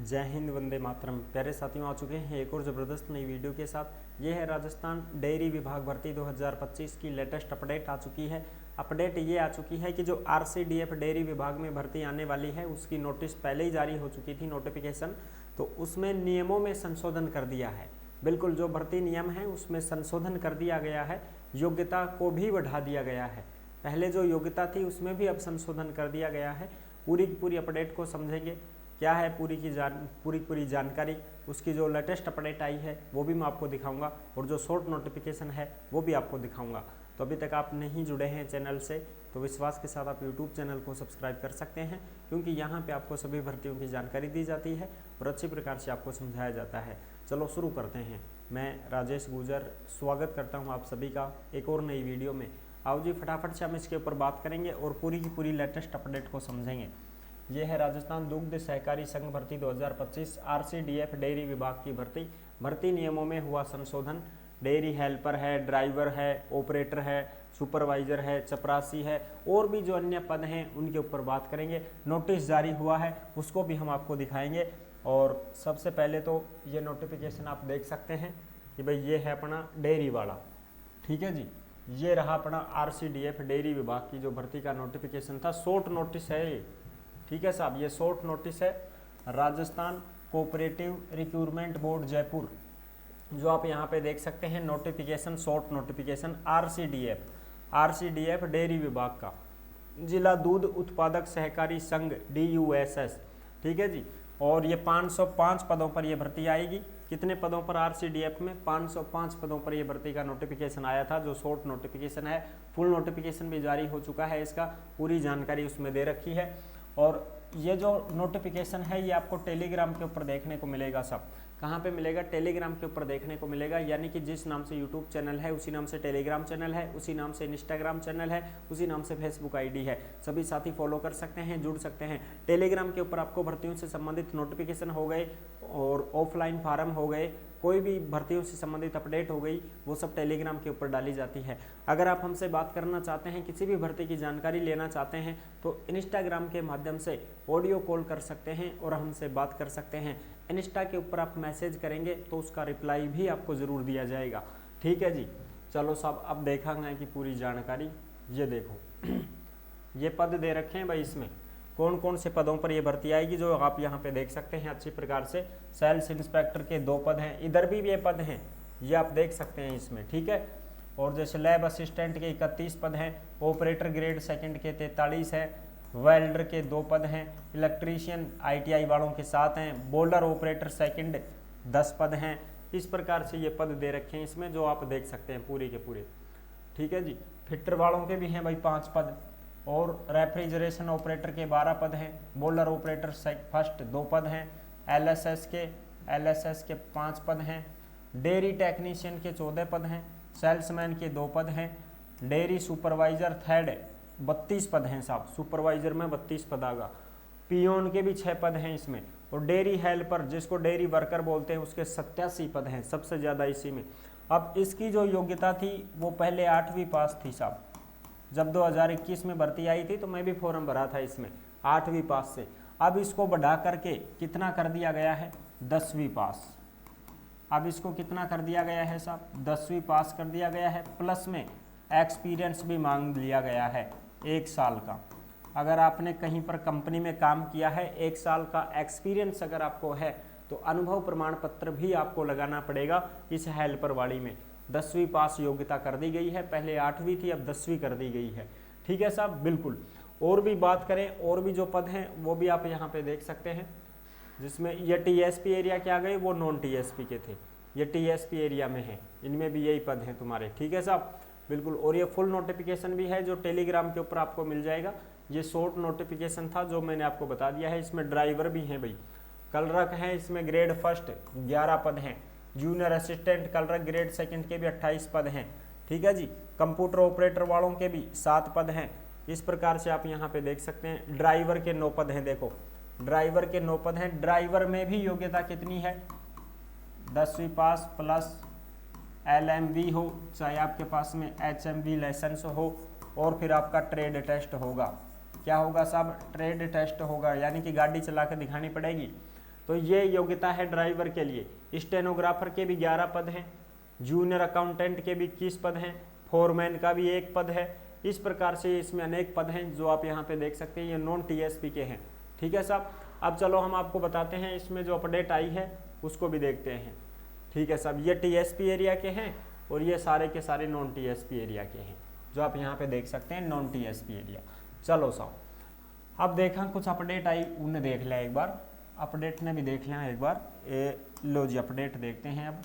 जय हिंद, वंदे मातरम। प्यारे साथियों, आ चुके हैं एक और ज़बरदस्त नई वीडियो के साथ। ये है राजस्थान डेयरी विभाग भर्ती 2025 की लेटेस्ट अपडेट आ चुकी है। अपडेट ये आ चुकी है कि जो आरसीडीएफ डेयरी विभाग में भर्ती आने वाली है उसकी नोटिस पहले ही जारी हो चुकी थी, नोटिफिकेशन। तो उसमें नियमों में संशोधन कर दिया है। बिल्कुल जो भर्ती नियम है उसमें संशोधन कर दिया गया है, योग्यता को भी बढ़ा दिया गया है। पहले जो योग्यता थी उसमें भी अब संशोधन कर दिया गया है। पूरी की पूरी अपडेट को समझेंगे, क्या है पूरी जानकारी। उसकी जो लेटेस्ट अपडेट आई है वो भी मैं आपको दिखाऊंगा और जो शॉर्ट नोटिफिकेशन है वो भी आपको दिखाऊंगा। तो अभी तक आप नहीं जुड़े हैं चैनल से तो विश्वास के साथ आप यूट्यूब चैनल को सब्सक्राइब कर सकते हैं, क्योंकि यहाँ पे आपको सभी भर्तियों की जानकारी दी जाती है और अच्छी प्रकार से आपको समझाया जाता है। चलो शुरू करते हैं। मैं राजेश गुजर स्वागत करता हूँ आप सभी का एक और नई वीडियो में। आओ जी, फटाफट से हम इसके ऊपर बात करेंगे और पूरी की पूरी लेटेस्ट अपडेट को समझेंगे। ये है राजस्थान दुग्ध सहकारी संघ भर्ती 2025 आरसीडीएफ डेयरी विभाग की भर्ती नियमों में हुआ संशोधन। डेयरी हेल्पर है, ड्राइवर है, ऑपरेटर है, सुपरवाइजर है, चपरासी है और भी जो अन्य पद हैं उनके ऊपर बात करेंगे। नोटिस जारी हुआ है उसको भी हम आपको दिखाएंगे। और सबसे पहले तो ये नोटिफिकेशन आप देख सकते हैं कि भाई ये है अपना डेयरी वाला, ठीक है जी। ये रहा अपना आरसीडीएफ डेयरी विभाग की जो भर्ती का नोटिफिकेशन था। शॉर्ट नोटिस है ये, ठीक है साहब, ये शॉर्ट नोटिस है। Rajasthan cooperative recruitment board Jaipur, जो आप यहाँ पे देख सकते हैं notification, short notification RCDF dairy विभाग का, जिला दूध उत्पादक सहकारी संघ DUSS, ठीक है जी। और ये 505 पदों पर ये भर्ती आएगी। कितने पदों पर आरसीडीएफ में? 505 पदों पर ये भर्ती का नोटिफिकेशन आया था, जो शॉर्ट नोटिफिकेशन है। फुल नोटिफिकेशन भी जारी हो चुका है, इसका पूरी जानकारी उसमें दे रखी है। और ये जो नोटिफिकेशन है ये आपको टेलीग्राम के ऊपर देखने को मिलेगा। सब कहाँ पे मिलेगा? टेलीग्राम के ऊपर देखने को मिलेगा। यानी कि जिस नाम से यूट्यूब चैनल है उसी नाम से टेलीग्राम चैनल है, उसी नाम से इंस्टाग्राम चैनल है, उसी नाम से फेसबुक आईडी है। सभी साथी फॉलो कर सकते हैं, जुड़ सकते हैं। टेलीग्राम के ऊपर आपको भर्तियों से संबंधित नोटिफिकेशन हो गए और ऑफलाइन फार्म हो गए, कोई भी भर्तियों से संबंधित अपडेट हो गई, वो सब टेलीग्राम के ऊपर डाली जाती है। अगर आप हमसे बात करना चाहते हैं, किसी भी भर्ती की जानकारी लेना चाहते हैं तो इंस्टाग्राम के माध्यम से ऑडियो कॉल कर सकते हैं और हमसे बात कर सकते हैं। इंस्टा के ऊपर आप मैसेज करेंगे तो उसका रिप्लाई भी आपको ज़रूर दिया जाएगा, ठीक है जी। चलो साहब, अब देखा है कि पूरी जानकारी ये देखो ये पद दे रखे हैं भाई, इसमें कौन कौन से पदों पर ये भर्ती आएगी, जो आप यहाँ पे देख सकते हैं अच्छी प्रकार से। सेल्स इंस्पेक्टर के 2 पद हैं, इधर भी ये पद हैं, ये आप देख सकते हैं इसमें, ठीक है। और जैसे लैब असिस्टेंट के 31 पद हैं, ऑपरेटर ग्रेड सेकंड के 43 है, वेल्डर के 2 पद हैं, इलेक्ट्रीशियन ITI वालों के 7 हैं, बोलर ऑपरेटर सेकंड 10 पद हैं। इस प्रकार से ये पद दे रखे हैं इसमें, जो आप देख सकते हैं पूरे के पूरे, ठीक है जी। फिटर वालों के भी हैं भाई 5 पद, और रेफ्रिजरेशन ऑपरेटर के 12 पद हैं, बोलर ऑपरेटर फर्स्ट 2 पद हैं, LSS के 5 पद हैं, डेयरी टेक्नीशियन के 14 पद हैं, सेल्समैन के 2 पद हैं, डेयरी सुपरवाइजर थर्ड 32 पद हैं साहब, सुपरवाइजर में 32 पद आएगा। पियोन के भी 6 पद हैं इसमें, और डेयरी हेल्पर जिसको डेयरी वर्कर बोलते हैं उसके 87 पद हैं, सबसे ज़्यादा इसी में। अब इसकी जो योग्यता थी वो पहले 8वीं पास थी साहब। जब 2021 में भर्ती आई थी तो मैं भी फॉर्म भरा था इसमें 8वीं पास से। अब इसको बढ़ा करके कितना कर दिया गया है? 10वीं पास। अब इसको कितना कर दिया गया है साहब? 10वीं पास कर दिया गया है, प्लस में एक्सपीरियंस भी मांग लिया गया है 1 साल का। अगर आपने कहीं पर कंपनी में काम किया है, 1 साल का एक्सपीरियंस अगर आपको है तो अनुभव प्रमाण पत्र भी आपको लगाना पड़ेगा इस हेल्पर वाली में। 10वीं पास योग्यता कर दी गई है, पहले 8वीं थी अब 10वीं कर दी गई है, ठीक है साहब, बिल्कुल। और भी बात करें, और भी जो पद हैं वो भी आप यहाँ पे देख सकते हैं, जिसमें ये TSP एरिया के आ गए, वो नॉन TSP के थे, ये TSP एरिया में है, इनमें भी यही पद हैं तुम्हारे, ठीक है साहब, बिल्कुल। और ये फुल नोटिफिकेशन भी है जो टेलीग्राम के ऊपर आपको मिल जाएगा। ये शॉर्ट नोटिफिकेशन था जो मैंने आपको बता दिया है। इसमें ड्राइवर भी हैं भाई, कलरक हैं इसमें ग्रेड फर्स्ट 11 पद हैं, junior assistant clerk grade second के भी 28 पद हैं, ठीक है जी। कंप्यूटर ऑपरेटर वालों के भी 7 पद हैं। इस प्रकार से आप यहाँ पे देख सकते हैं। ड्राइवर के 9 पद हैं, देखो ड्राइवर के 9 पद हैं। ड्राइवर में भी योग्यता कितनी है? 10वीं पास प्लस LMV हो, चाहे आपके पास में HMV लाइसेंस हो, और फिर आपका ट्रेड टेस्ट होगा। क्या होगा साहब? ट्रेड टेस्ट होगा, यानी कि गाड़ी चला के दिखानी पड़ेगी। तो ये योग्यता है ड्राइवर के लिए। स्टेनोग्राफर के भी 11 पद हैं, जूनियर अकाउंटेंट के भी 21 पद हैं, फोरमैन का भी 1 पद है। इस प्रकार से इसमें अनेक पद हैं जो आप यहाँ पे देख सकते हैं, ये नॉन टीएसपी के हैं। ठीक है साहब, अब चलो हम आपको बताते हैं इसमें जो अपडेट आई है उसको भी देखते हैं। ठीक है साहब, ये टीएसपी एरिया के हैं और ये सारे के सारे नॉन टीएसपी एरिया के हैं जो आप यहाँ पे देख सकते हैं, नॉन टीएसपी एरिया। चलो साहब, अब देखा कुछ अपडेट आई, उन्हें देख लिया एक बार, अपडेट ने भी देख लिया एक बार। लो जी अपडेट देखते हैं अब।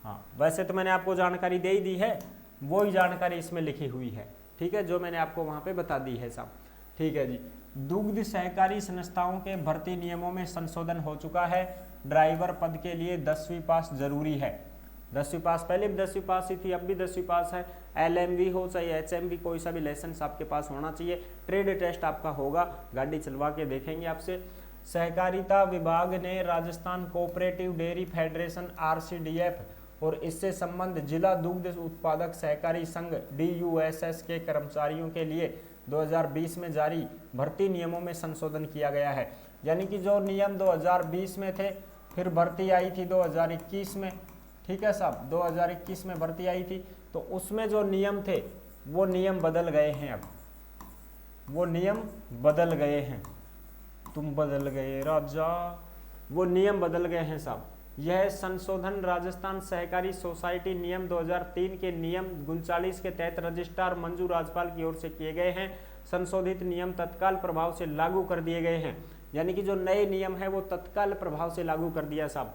हाँ, वैसे तो मैंने आपको जानकारी दे ही दी है, वो ही जानकारी इसमें लिखी हुई है। ठीक है, जो मैंने आपको वहाँ पे बता दी है साहब। ठीक है जी, दुग्ध सहकारी संस्थाओं के भर्ती नियमों में संशोधन हो चुका है। ड्राइवर पद के लिए 10वीं पास जरूरी है। 10वीं पास, पहले भी 10वीं पास ही थी, अब भी 10वीं पास है। LMV हो चाहे HMV, कोई सा भी लाइसेंस आपके पास होना चाहिए। ट्रेड टेस्ट आपका होगा, गाड़ी चलवा के देखेंगे आपसे। सहकारिता विभाग ने Rajasthan cooperative dairy federation RCDF और इससे संबंध जिला दुग्ध उत्पादक सहकारी संघ DUSS के कर्मचारियों के लिए 2020 में जारी भर्ती नियमों में संशोधन किया गया है। यानी कि जो नियम 2020 में थे, फिर भर्ती आई थी 2021 में। ठीक है साहब, 2021 में भर्ती आई थी, तो उसमें जो नियम थे वो नियम बदल गए हैं। अब वो नियम बदल गए हैं, तुम बदल गए राजा, वो नियम बदल गए हैं साहब। यह संशोधन राजस्थान सहकारी सोसाइटी नियम 2003 के नियम 39 के तहत रजिस्ट्रार मंजू राजपाल की ओर से किए गए हैं। संशोधित नियम तत्काल प्रभाव से लागू कर दिए गए हैं। यानी कि जो नए नियम है वो तत्काल प्रभाव से लागू कर दिया साहब।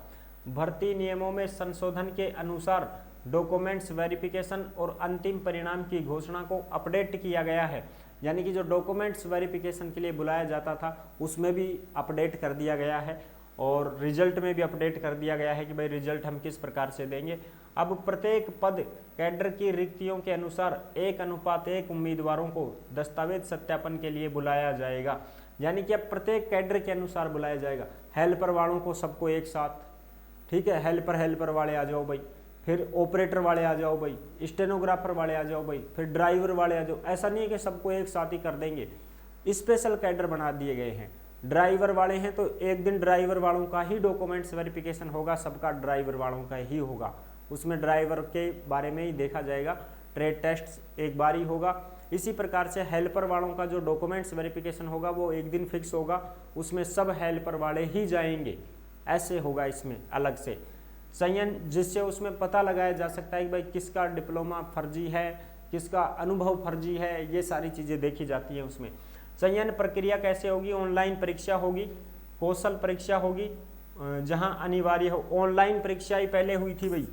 भर्ती नियमों में संशोधन के अनुसार डॉक्यूमेंट्स वेरिफिकेशन और अंतिम परिणाम की घोषणा को अपडेट किया गया है। यानी कि जो डॉक्यूमेंट्स वेरिफिकेशन के लिए बुलाया जाता था उसमें भी अपडेट कर दिया गया है और रिजल्ट में भी अपडेट कर दिया गया है कि भाई रिजल्ट हम किस प्रकार से देंगे। अब प्रत्येक पद कैडर की रिक्तियों के अनुसार 1:1 उम्मीदवारों को दस्तावेज सत्यापन के लिए बुलाया जाएगा। यानी कि अब प्रत्येक कैडर के अनुसार बुलाया जाएगा। हेल्पर वालों को सबको एक साथ, ठीक है, हेल्पर वाले आ जाओ भाई, फिर ऑपरेटर वाले आ जाओ भाई, स्टेनोग्राफर वाले आ जाओ भाई, फिर ड्राइवर वाले आ जाओ। ऐसा नहीं है कि सबको एक साथ ही कर देंगे, स्पेशल कैडर बना दिए गए हैं। ड्राइवर वाले हैं तो एक दिन ड्राइवर वालों का ही डॉक्यूमेंट्स वेरिफिकेशन होगा, सबका ड्राइवर वालों का ही होगा। उसमें ड्राइवर के बारे में ही देखा जाएगा, ट्रेड टेस्ट एक बार ही होगा। इसी प्रकार से हेल्पर वालों का जो डॉक्यूमेंट्स वेरिफिकेशन होगा वो एक दिन फिक्स होगा, उसमें सब हेल्पर वाले ही जाएंगे। ऐसे होगा इसमें अलग से चयन, जिससे उसमें पता लगाया जा सकता है कि भाई किसका डिप्लोमा फर्जी है, किसका अनुभव फर्जी है, ये सारी चीज़ें देखी जाती हैं उसमें। चयन प्रक्रिया कैसे होगी? ऑनलाइन परीक्षा होगी, कौशल परीक्षा होगी, जहां अनिवार्य हो। ऑनलाइन परीक्षा ही पहले हुई थी भाई,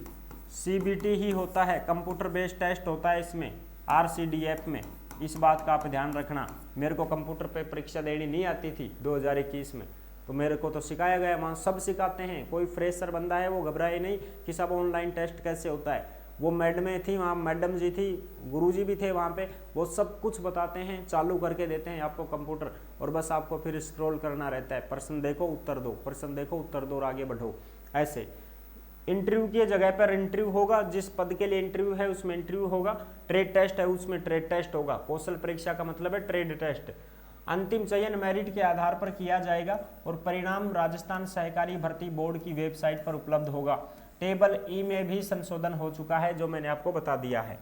CBT ही होता है, कंप्यूटर बेस्ड टेस्ट होता है इसमें RCDF में। इस बात का आप ध्यान रखना। मेरे को कंप्यूटर पे परीक्षा देनी नहीं आती थी 2021 में, तो मेरे को तो सिखाया गया, वहाँ सब सिखाते हैं। कोई फ्रेशर बंदा है वो घबराए नहीं कि सब ऑनलाइन टेस्ट कैसे होता है। वो मैडमें थी वहाँ, मैडम जी थी, गुरुजी भी थे वहाँ पे, वो सब कुछ बताते हैं, चालू करके देते हैं आपको कंप्यूटर, और बस आपको फिर स्क्रॉल करना रहता है। प्रश्न देखो उत्तर दो, प्रश्न देखो उत्तर दो और आगे बढ़ो। ऐसे इंटरव्यू की जगह पर इंटरव्यू होगा, जिस पद के लिए इंटरव्यू है उसमें इंटरव्यू होगा, ट्रेड टेस्ट है उसमें ट्रेड टेस्ट होगा। कौशल परीक्षा का मतलब है ट्रेड टेस्ट। अंतिम चयन मेरिट के आधार पर किया जाएगा और परिणाम राजस्थान सहकारी भर्ती बोर्ड की वेबसाइट पर उपलब्ध होगा। टेबल ई में भी संशोधन हो चुका है, जो मैंने आपको बता दिया है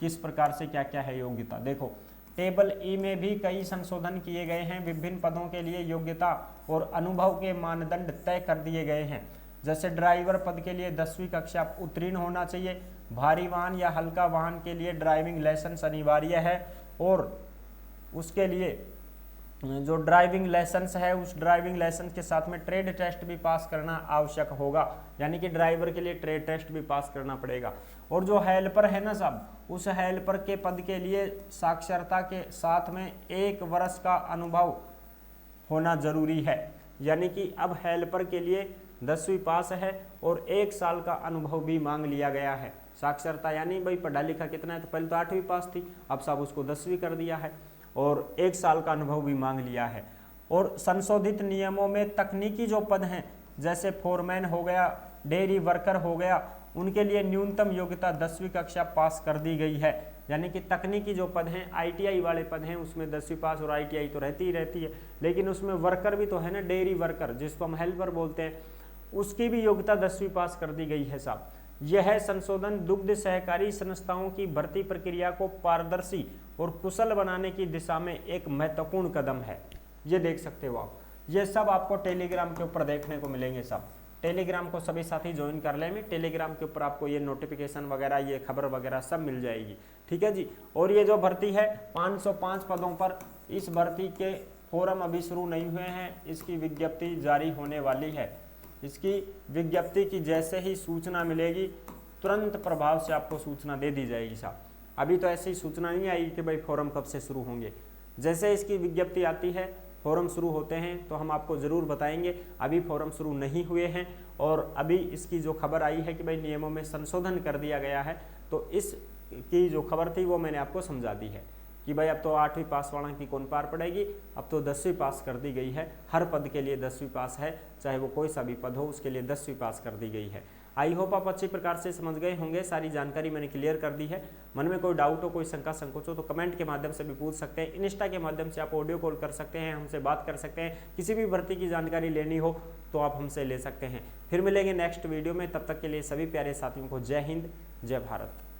किस प्रकार से क्या क्या है योग्यता। देखो टेबल ई में भी कई संशोधन किए गए हैं। विभिन्न पदों के लिए योग्यता और अनुभव के मानदंड तय कर दिए गए हैं। जैसे ड्राइवर पद के लिए 10वीं कक्षा उत्तीर्ण होना चाहिए। भारी वाहन या हल्का वाहन के लिए ड्राइविंग लाइसेंस अनिवार्य है, और उसके लिए जो ड्राइविंग लाइसेंस है उस ड्राइविंग लाइसेंस के साथ में ट्रेड टेस्ट भी पास करना आवश्यक होगा। यानी कि ड्राइवर के लिए ट्रेड टेस्ट भी पास करना पड़ेगा। और जो हेल्पर है ना साहब, उस हेल्पर के पद के लिए साक्षरता के साथ में 1 वर्ष का अनुभव होना जरूरी है। यानी कि अब हेल्पर के लिए 10वीं पास है और 1 साल का अनुभव भी मांग लिया गया है। साक्षरता यानी भाई पढ़ा लिखा कितना है, तो पहले तो 8वीं पास थी, अब साहब उसको 10वीं कर दिया है और 1 साल का अनुभव भी मांग लिया है। और संशोधित नियमों में तकनीकी जो पद हैं जैसे फोरमैन हो गया, डेयरी वर्कर हो गया, उनके लिए न्यूनतम योग्यता 10वीं कक्षा पास कर दी गई है। यानी कि तकनीकी जो पद हैं, ITI वाले पद हैं, उसमें 10वीं पास और ITI तो रहती ही रहती है, लेकिन उसमें वर्कर भी तो है ना, डेयरी वर्कर जिसको हम हेल्पर बोलते हैं, उसकी भी योग्यता 10वीं पास कर दी गई है साहब। यह संशोधन दुग्ध सहकारी संस्थाओं की भर्ती प्रक्रिया को पारदर्शी और कुशल बनाने की दिशा में एक महत्वपूर्ण कदम है। ये देख सकते हो आप, ये सब आपको टेलीग्राम के ऊपर देखने को मिलेंगे साहब। टेलीग्राम को सभी साथी ज्वाइन कर लेंगे, टेलीग्राम के ऊपर आपको ये नोटिफिकेशन वगैरह, ये खबर वगैरह सब मिल जाएगी, ठीक है जी। और ये जो भर्ती है 505 पदों पर, इस भर्ती के फॉर्म अभी शुरू नहीं हुए हैं, इसकी विज्ञप्ति जारी होने वाली है। इसकी विज्ञप्ति की जैसे ही सूचना मिलेगी तुरंत प्रभाव से आपको सूचना दे दी जाएगी साहब। अभी तो ऐसी सूचना नहीं आई कि भाई फॉर्म कब से शुरू होंगे। जैसे इसकी विज्ञप्ति आती है, फॉर्म शुरू होते हैं तो हम आपको ज़रूर बताएंगे। अभी फॉर्म शुरू नहीं हुए हैं और अभी इसकी जो खबर आई है कि भाई नियमों में संशोधन कर दिया गया है, तो इसकी जो खबर थी वो मैंने आपको समझा दी है कि भाई अब तो 8वीं पास वाला की कौन पार पड़ेगी, अब तो 10वीं पास कर दी गई है। हर पद के लिए 10वीं पास है, चाहे वो कोई सा भी पद हो, उसके लिए 10वीं पास कर दी गई है। आई होप आप अच्छी प्रकार से समझ गए होंगे, सारी जानकारी मैंने क्लियर कर दी है। मन में कोई डाउट हो, कोई शंका संकोच हो तो कमेंट के माध्यम से भी पूछ सकते हैं, इंस्टा के माध्यम से आप ऑडियो कॉल कर सकते हैं, हमसे बात कर सकते हैं। किसी भी भर्ती की जानकारी लेनी हो तो आप हमसे ले सकते हैं। फिर मिलेंगे नेक्स्ट वीडियो में, तब तक के लिए सभी प्यारे साथियों को जय हिंद, जय भारत।